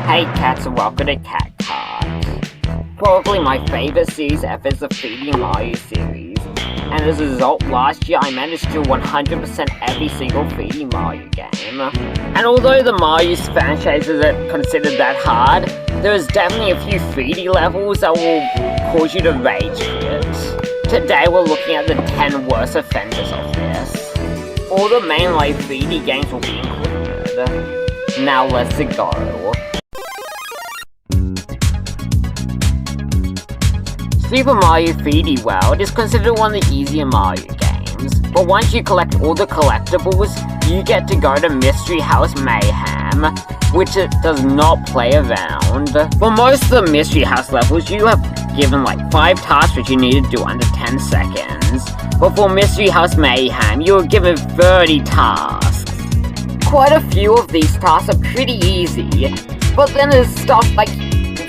Hey cats, and welcome to Cat Cart. Probably my favourite series ever is the 3D Mario series, and as a result, last year I managed to 100% every single 3D Mario game. And although the Mario franchise isn't considered that hard, there is definitely a few 3D levels that will cause you to rage quit. Today we're looking at the 10 worst offenders of this. All the mainline 3D games will be included. Now let's go. Super Mario 3D World is considered one of the easier Mario games, but once you collect all the collectibles, you get to go to Mystery House Mayhem, which it does not play around. For most of the Mystery House levels, you have given like 5 tasks which you need to do under 10 seconds, but for Mystery House Mayhem, you are given 30 tasks. Quite a few of these tasks are pretty easy, but then there's stuff like,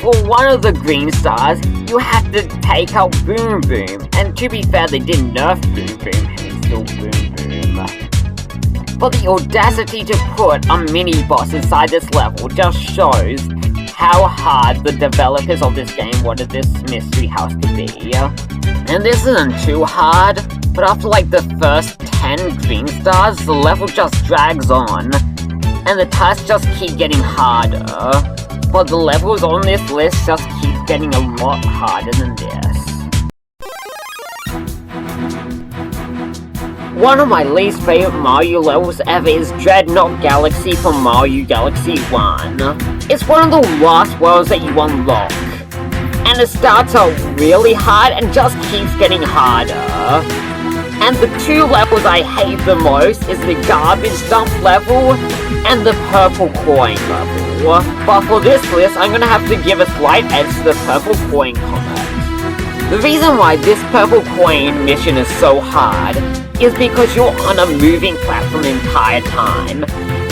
for one of the green stars, you have to take out Boom Boom, and to be fair, they didn't nerf Boom Boom, and it's still Boom Boom. But the audacity to put a mini-boss inside this level just shows how hard the developers of this game wanted this mystery house to be. And this isn't too hard, but after like the first 10 green stars, the level just drags on, and the tasks just keep getting harder. But the levels on this list just keep getting a lot harder than this. One of my least favorite Mario levels ever is Dreadnought Galaxy from Mario Galaxy 1. It's one of the last worlds that you unlock, and it starts out really hard and just keeps getting harder. And the 2 levels I hate the most is the garbage dump level and the purple coin level. But for this list, I'm gonna have to give a slight edge to the purple coin comment. The reason why this purple coin mission is so hard is because you're on a moving platform the entire time.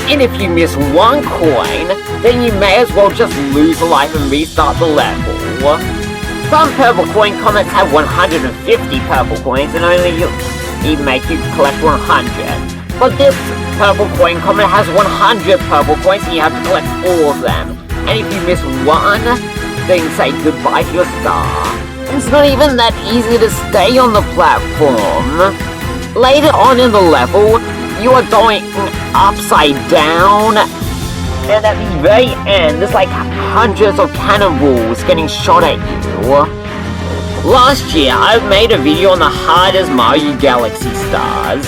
And if you miss 1 coin, then you may as well just lose a life and restart the level. Some purple coin comments have 150 purple coins and only make you collect 100. But this purple coin comment has 100 purple coins and you have to collect all of them. And if you miss 1, then say goodbye to your star. It's not even that easy to stay on the platform. Later on in the level, you are going upside down, and at the very end, there's like hundreds of cannonballs getting shot at you. Last year, I made a video on the hardest Mario Galaxy stars,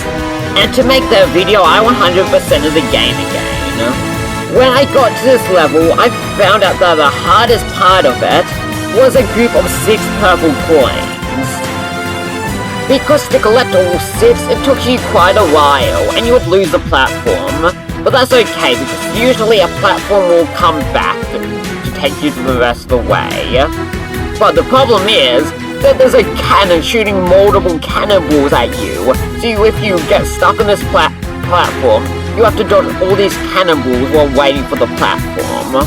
and to make that video, I 100% of the game again. When I got to this level, I found out that the hardest part of it was a group of 6 purple coins. Because to collect all 6, it took you quite a while, and you would lose the platform. But that's okay, because usually a platform will come back to take you to the rest of the way. But the problem is that there's a cannon shooting multiple cannonballs at you. So if you get stuck on this platform, you have to dodge all these cannonballs while waiting for the platform.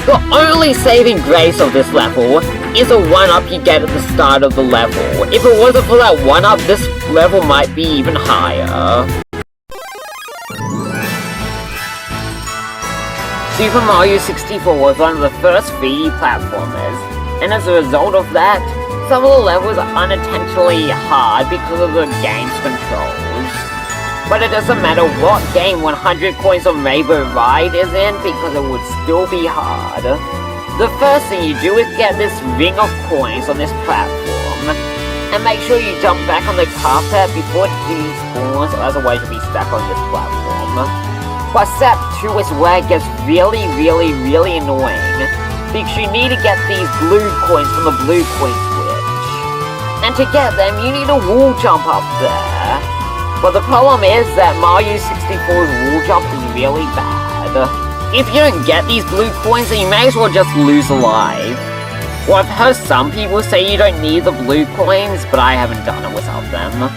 The only saving grace of this level is a 1-up you get at the start of the level. If it wasn't for that 1-up, this level might be even higher. Super Mario 64 was one of the first 3D platformers, and as a result of that, some of the levels are unintentionally hard because of the game's controls. But it doesn't matter what game 100 coins on Rainbow Ride is in, because it would still be hard. The first thing you do is get this ring of coins on this platform, and make sure you jump back on the carpet before it despawns, otherwise you'll be stuck on this platform. But step 2 is where it gets really annoying, because you need to get these blue coins from the blue coin switch. And to get them, you need a wall jump up there. But the problem is that Mario 64's wall jump is really bad. If you don't get these blue coins, then you may as well just lose a life. Well, I've heard some people say you don't need the blue coins, but I haven't done it without them.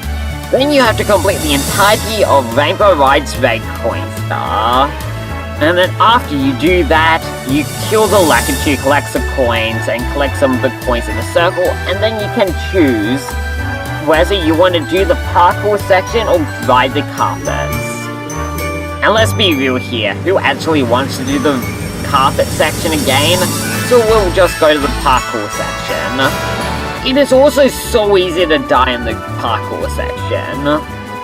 Then you have to complete the entirety of Rainbow Ride's red coin star. And then after you do that, you kill the Lakitu, collect some coins, and collect some of the coins in a circle, and then you can choose whether you want to do the parkour section or ride the carpets. And let's be real here, who actually wants to do the carpet section again, so we'll just go to the parkour section. It is also so easy to die in the parkour section,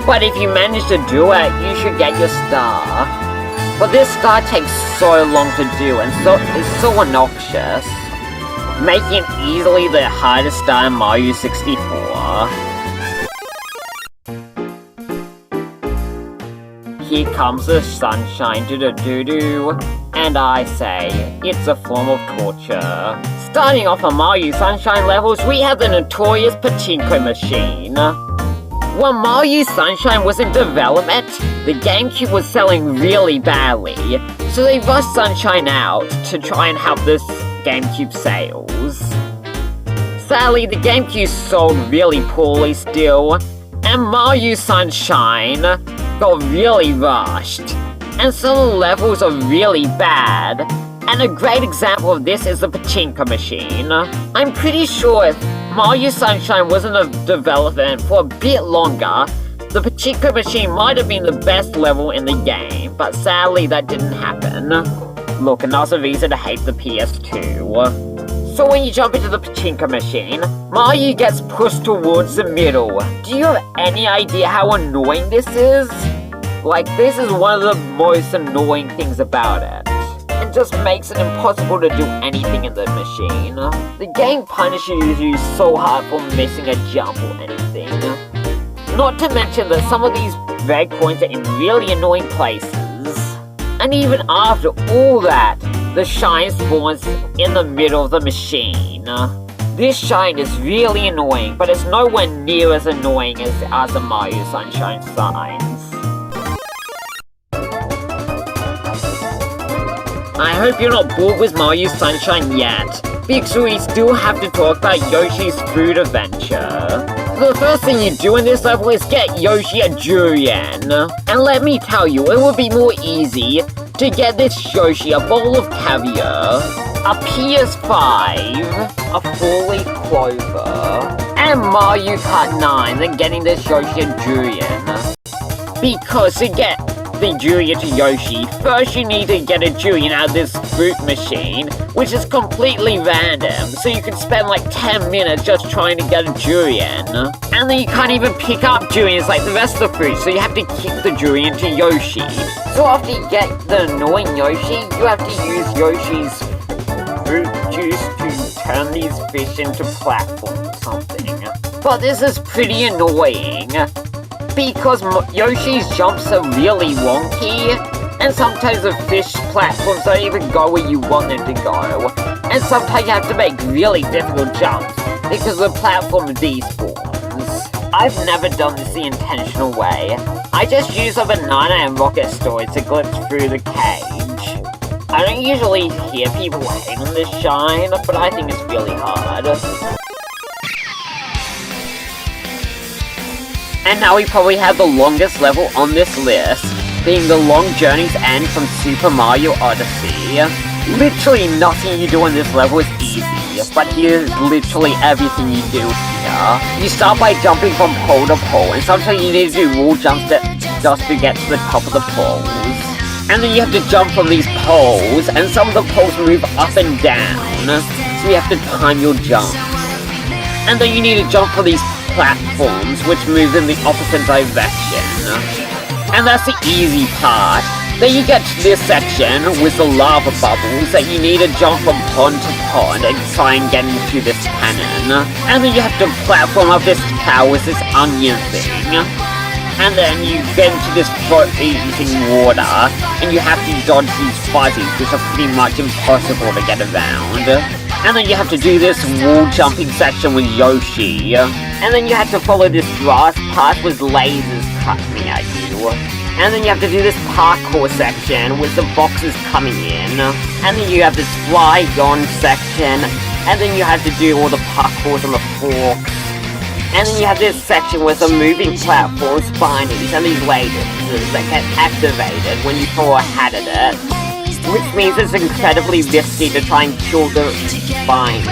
but if you manage to do it, you should get your star. But this star takes so long to do and it's so obnoxious, making it easily the hardest star in Mario 64. Here comes the sunshine, do-do-do-do, and I say, it's a form of torture. Starting off on Mario Sunshine levels, we have the notorious pachinko machine. When Mario Sunshine was in development, the GameCube was selling really badly, so they rushed Sunshine out to try and help this GameCube sales. Sadly, the GameCube sold really poorly still, and Mario Sunshine got really rushed, and some of the levels are really bad. And a great example of this is the pachinko machine. I'm pretty sure if Mario Sunshine wasn't in development for a bit longer, the pachinko machine might have been the best level in the game, but sadly that didn't happen. Look, another reason to hate the PS2. So when you jump into the pachinko machine, Mario gets pushed towards the middle. Do you have any idea how annoying this is? Like, this is one of the most annoying things about it. It just makes it impossible to do anything in the machine. The game punishes you so hard for missing a jump or anything. Not to mention that some of these red coins are in really annoying places. And even after all that, the shine spawns in the middle of the machine. This shine is really annoying, but it's nowhere near as annoying as the other Mario Sunshine signs. I hope you're not bored with Mario Sunshine yet, because we still have to talk about Yoshi's Food Adventure. The first thing you do in this level is get Yoshi a durian. And let me tell you, it would be more easy to get this Yoshi a bowl of caviar, a PS5, a 4-leaf clover, and Mario Kart 9 than getting this Yoshi a durian. Because to get the durian to Yoshi, first you need to get a durian out of this fruit machine, which is completely random, so you can spend like 10 minutes just trying to get a durian. And then you can't even pick up durians like the rest of the fruit, so you have to kick the durian to Yoshi. So after you get the annoying Yoshi, you have to use Yoshi's fruit juice to turn these fish into platforms or something. But this is pretty annoying, because Yoshi's jumps are really wonky, and sometimes the fish platforms don't even go where you want them to go, and sometimes you have to make really difficult jumps because the platform despawns. I've never done this the intentional way. I just use a banana and rocket storage to glitch through the cage. I don't usually hear people hate on this shine, but I think it's really hard. And now we probably have the longest level on this list, being the Long Journey's End from Super Mario Odyssey. Literally nothing you do on this level is easy, but here's literally everything you do here. You start by jumping from pole to pole, and sometimes you need to do wall jumps just to get to the top of the poles. And then you have to jump from these poles, and some of the poles move up and down, so you have to time your jumps. And then you need to jump for these platforms, which move in the opposite direction. And that's the easy part. Then you get to this section with the lava bubbles that you need to jump from pond to pond and try and get into this cannon. And then you have to platform up this tower with this onion thing. And then you get into this freezing water, and you have to dodge these fuzzies, which are pretty much impossible to get around. And then you have to do this wall jumping section with Yoshi. And then you have to follow this grass path with lasers coming at you. And then you have to do this parkour section with the boxes coming in. And then you have this fly on section. And then you have to do all the parkours on the forks. And then you have this section with the moving platforms, spinies, and these lasers that get activated when you throw a hat at it. Which means it's incredibly risky to try and kill the spines.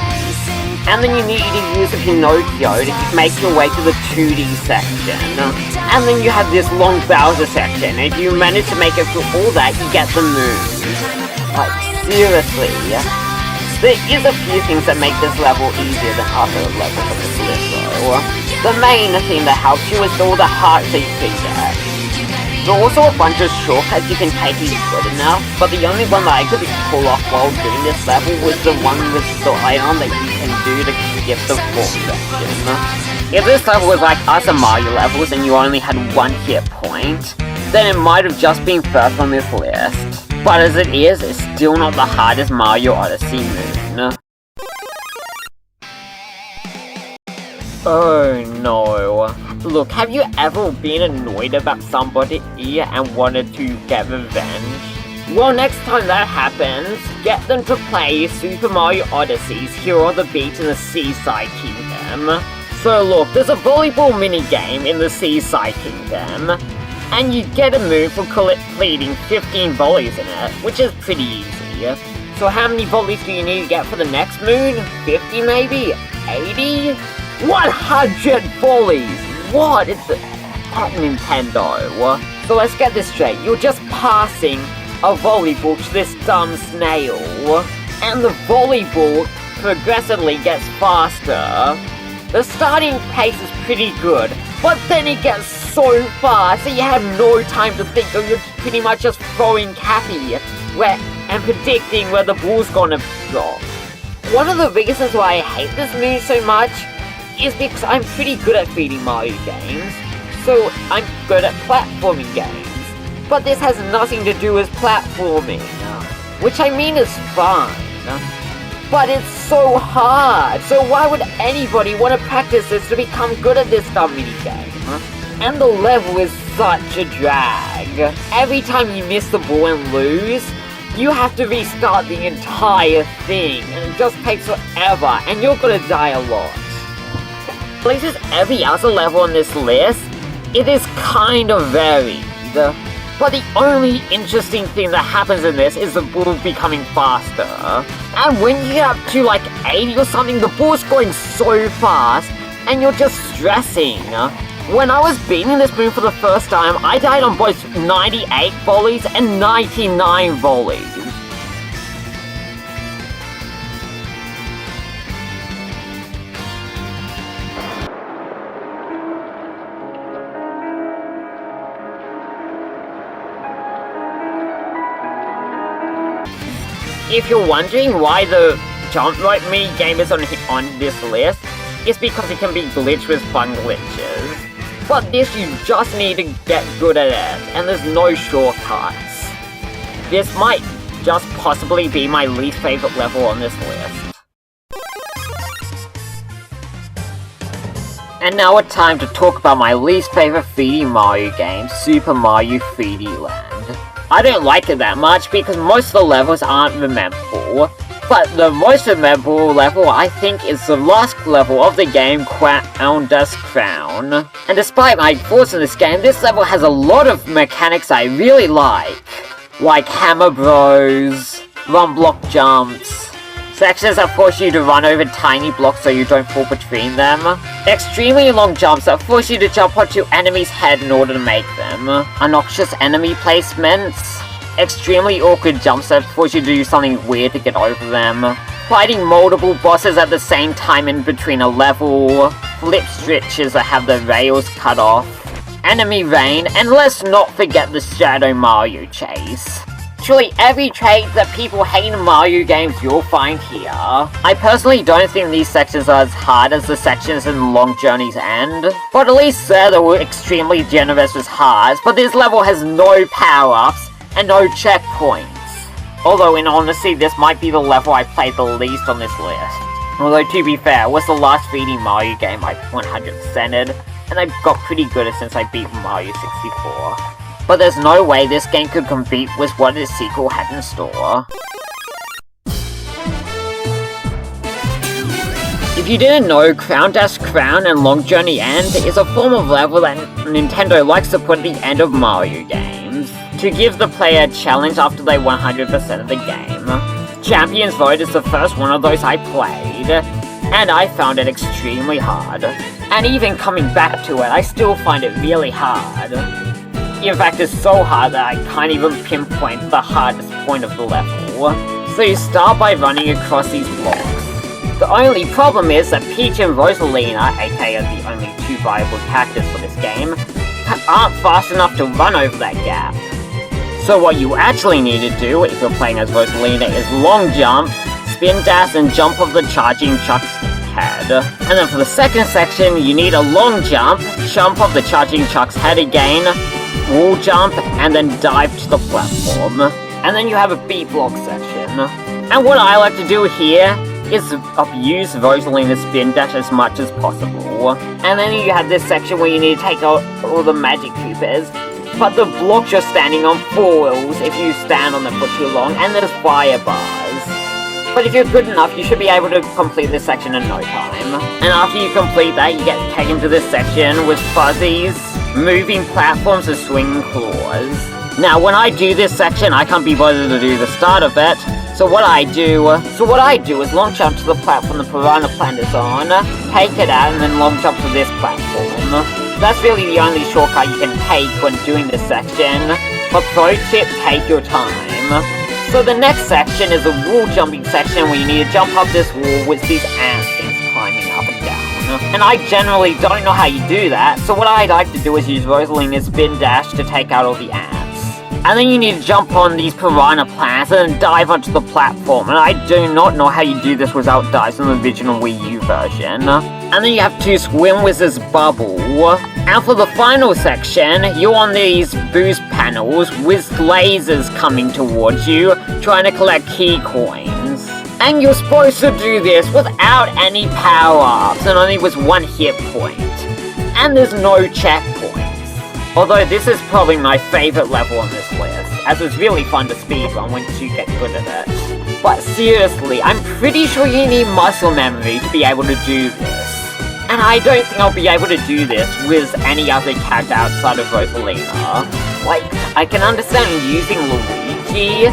And then you need to use a Pinocchio to make your way to the 2D section. And then you have this long Bowser section. If you manage to make it through all that, you get the moon. Like, seriously. There is a few things that make this level easier than other levels of this list though. The main thing that helps you is all the hearts that you can get. There are also a bunch of shortcuts you can take if you're good enough, but the only one that I could pull off while doing this level was the one with the ion that you can do to skip the fourth section. If this level was like other Mario levels and you only had one hit point, then it might have just been first on this list. But as it is, it's still not the hardest Mario Odyssey moon. Oh no. Look, have you ever been annoyed about somebody and wanted to get revenge? Well, next time that happens, get them to play Super Mario Odyssey's Hero on the Beach in the Seaside Kingdom. So look, there's a volleyball minigame in the Seaside Kingdom, and you get a moon for completing 15 volleys in it, which is pretty easy. So how many volleys do you need to get for the next moon? 50 maybe? 80? 100 volleys! What? It's at Nintendo. So let's get this straight. You're just passing a volleyball to this dumb snail, and the volleyball progressively gets faster. The starting pace is pretty good, but then it gets so fast that you have no time to think, or you're pretty much just throwing Cappy and predicting where the ball's gonna drop. One of the reasons why I hate this moon so much is because I'm pretty good at 3D Mario games, so I'm good at platforming games. But this has nothing to do with platforming, which I mean is fun. But it's so hard, so why would anybody want to practice this to become good at this dumb minigame? And the level is such a drag. Every time you miss the ball and lose, you have to restart the entire thing, and it just takes forever, and you're gonna die a lot. At least as every other level on this list, it is kind of varied. But the only interesting thing that happens in this is the ball becoming faster. And when you get up to like 80 or something, the ball's going so fast, and you're just stressing. When I was beating this moon for the first time, I died on both 98 volleys and 99 volleys. If you're wondering why the jump rope mini game is on this list, it's because it can be glitched with fun glitches. But this, you just need to get good at it, and there's no shortcuts. This might just possibly be my least favorite level on this list. And now it's time to talk about my least favorite 3D Mario game, Super Mario 3D Land. I don't like it that much because most of the levels aren't memorable, but the most memorable level I think is the last level of the game, Crown's Crown. And despite my faults in this game, this level has a lot of mechanics I really like Hammer Bros, run block jumps, sections that force you to run over tiny blocks so you don't fall between them, extremely long jumps that force you to jump onto enemies' head in order to make them, obnoxious enemy placements, extremely awkward jumps that force you to do something weird to get over them, fighting multiple bosses at the same time in between a level, flip switches that have the rails cut off, enemy rain, and let's not forget the Shadow Mario chase. Literally every trait that people hate in Mario games you'll find here. I personally don't think these sections are as hard as the sections in Long Journey's End, but at least there they were extremely generous with hearts, but this level has no power-ups and no checkpoints. Although in honesty, this might be the level I played the least on this list. Although to be fair, it was the last 3D Mario game I 100%ed, and I got pretty good since I beat Mario 64. But there's no way this game could compete with what its sequel had in store. If you didn't know, Crown's Crown and Long Journey End is a form of level that Nintendo likes to put at the end of Mario games, to give the player a challenge after they 100% of the game. Champions Vote is the first one of those I played, and I found it extremely hard. And even coming back to it, I still find it really hard. In fact, it's so hard that I can't even pinpoint the hardest point of the level. So you start by running across these blocks. The only problem is that Peach and Rosalina, aka the only two viable characters for this game, aren't fast enough to run over that gap. So what you actually need to do, if you're playing as Rosalina, is long jump, spin dash, and jump off the charging Chuck's head. And then for the second section, you need a long jump off the charging Chuck's head again, wall jump, and then dive to the platform. And then you have a B block section. And what I like to do here is abuse Rosalina's spin dash as much as possible. And then you have this section where you need to take out all the magic Koopas, but the blocks you're standing on falls if you stand on them for too long, and there's fire bars. But if you're good enough, you should be able to complete this section in no time. And after you complete that, you get taken to this section with fuzzies, moving platforms, and swinging claws. Now, when I do this section, I can't be bothered to do the start of it. So what I do is long jump to the platform the Piranha Plant is on, take it out, and then long jump to this platform. That's really the only shortcut you can take when doing this section, but pro tip, take your time. So the next section is a wall jumping section where you need to jump up this wall with these ant things climbing up and down. And I generally don't know how you do that, so what I like to do is use Rosalina's spin dash to take out all the ants. And then you need to jump on these Piranha Plants and then dive onto the platform, and I do not know how you do this without dives in the original Wii U version. And then you have to swim with this bubble. And for the final section, you're on these boost panels with lasers coming towards you, trying to collect key coins. And you're supposed to do this without any power-ups and only with 1 hit point. And there's no checkpoints. Although this is probably my favourite level on this list, as it's really fun to speedrun once you get good at it. But seriously, I'm pretty sure you need muscle memory to be able to do this. And I don't think I'll be able to do this with any other character outside of Rosalina. Like, I can understand using Luigi,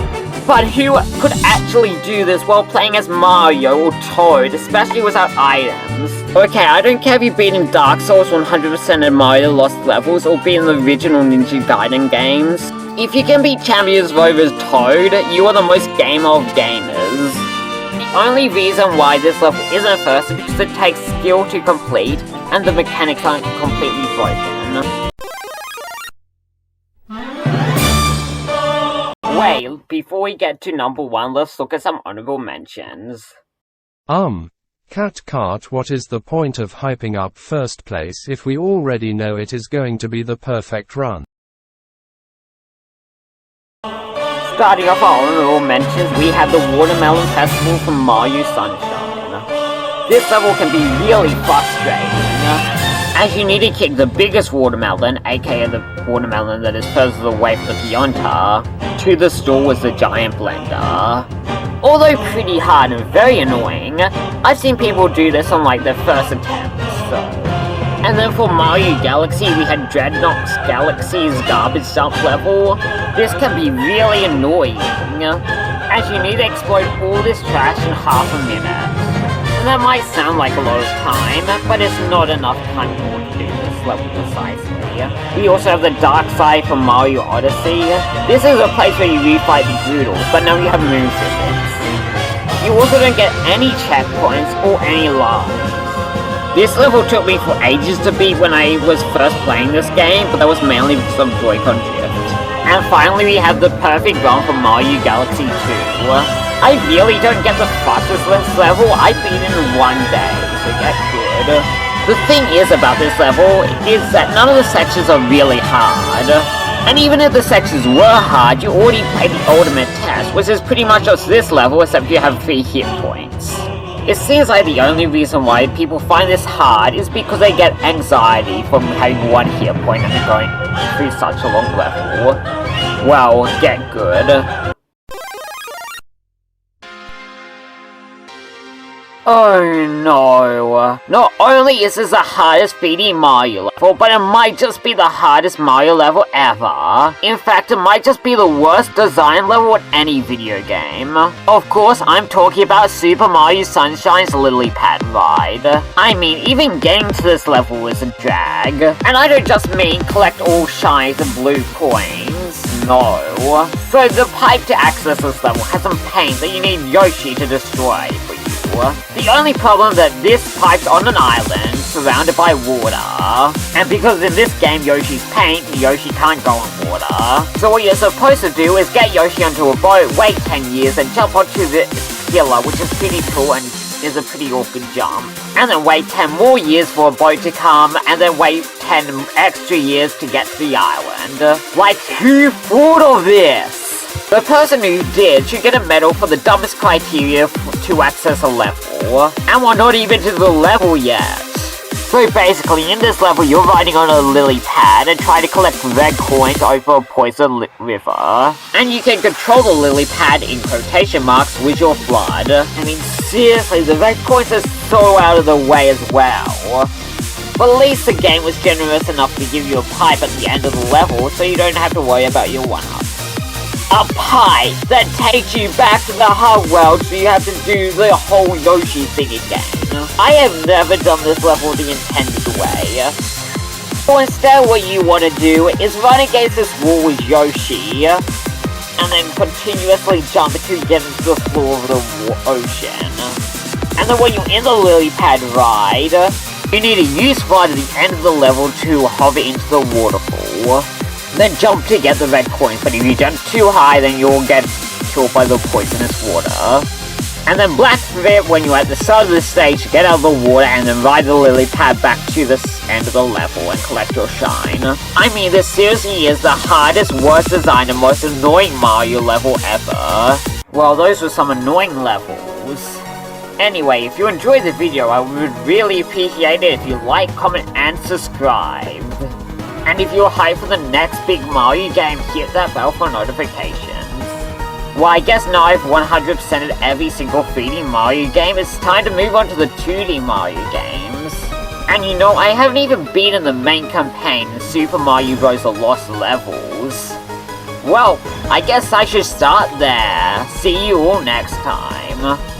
but who could actually do this while playing as Mario or Toad, especially without items? Okay, I don't care if you've beaten Dark Souls 100% of Mario Lost Levels or beaten the original Ninja Gaiden games. If you can beat champions over as Toad, you are the most gamer of gamers. The only reason why this level isn't first is because it takes skill to complete, and the mechanics aren't completely broken. Wait, before we get to number 1, let's look at some honourable mentions. Cat, what is the point of hyping up first place if we already know it is going to be the perfect run? Starting off our honourable mentions, we have the Watermelon Festival from Mario Sunshine. This level can be really frustrating, as you need to kick the biggest watermelon, aka the watermelon that is furthest away from the Pionta, to the store with the giant blender. Although pretty hard and very annoying, I've seen people do this on like their first attempt, so. And then for Mario Galaxy, we had Dreadnought's Galaxy's garbage dump level. This can be really annoying, as you need to explode all this trash in half a minute. And that might sound like a lot of time, but it's not enough time in order to do this level precisely. We also have the Dark Side from Mario Odyssey. This is a place where you refight the Doodles, but now you have moon physics. You also don't get any checkpoints or any lives. This level took me for ages to beat when I was first playing this game, but that was mainly because of Joy-Con drift. And finally we have the perfect run for Mario Galaxy 2. I really don't get the fastest level, I beat it in 1 day, so get good. The thing is about this level is that none of the sections are really hard. And even if the sections were hard, you already played the ultimate test, which is pretty much just this level except you have 3 hit points. It seems like the only reason why people find this hard is because they get anxiety from having 1 hit point and going through such a long level. Well, get good. Oh no. Not only is this the hardest 3D Mario level, but it might just be the hardest Mario level ever. In fact, it might just be the worst design level in any video game. Of course, I'm talking about Super Mario Sunshine's Lily Pad ride. I mean, even getting to this level is a drag. And I don't just mean collect all shines and blue coins. No. So the pipe to access this level has some paint that you need Yoshi to destroy for you. The only problem that this pipe's on an island surrounded by water. And because in this game Yoshi's paint, Yoshi can't go on water. So what you're supposed to do is get Yoshi onto a boat, wait 10 years, and jump onto the pillar, which is pretty cool and is a pretty awkward jump. And then wait 10 more years for a boat to come, and then wait 10 extra years to get to the island. Like, who thought of this? The person who did should get a medal for the dumbest criteria to access a level. And we're not even to the level yet. So basically, in this level, you're riding on a lily pad and trying to collect red coins over a poison river. And you can control the lily pad in quotation marks with your flood. I mean, seriously, the red coins are so out of the way as well. But at least the game was generous enough to give you a pipe at the end of the level, so you don't have to worry about your one-up. A pipe that takes you back to the hub world, so you have to do the whole Yoshi thing again. I have never done this level the intended way. So instead what you want to do is run against this wall with Yoshi, and then continuously jump until you get into the floor of the ocean. And then when you're in the lily pad ride, you need to use flight at the end of the level to hover into the waterfall. Then jump to get the red coins, but if you jump too high, then you'll get killed by the poisonous water. And then blast it when you're at the start of the stage to get out of the water, and then ride the lily pad back to the end of the level and collect your shine. I mean, this seriously is the hardest, worst designed, and most annoying Mario level ever. Well, those were some annoying levels. Anyway, if you enjoyed the video, I would really appreciate it if you like, comment, and subscribe. And if you're hyped for the next big Mario game, hit that bell for notifications. Well, I guess now I've 100%ed every single 3D Mario game, it's time to move on to the 2D Mario games. And you know, I haven't even been in the main campaign in Super Mario Bros. The Lost Levels. Well, I guess I should start there. See you all next time.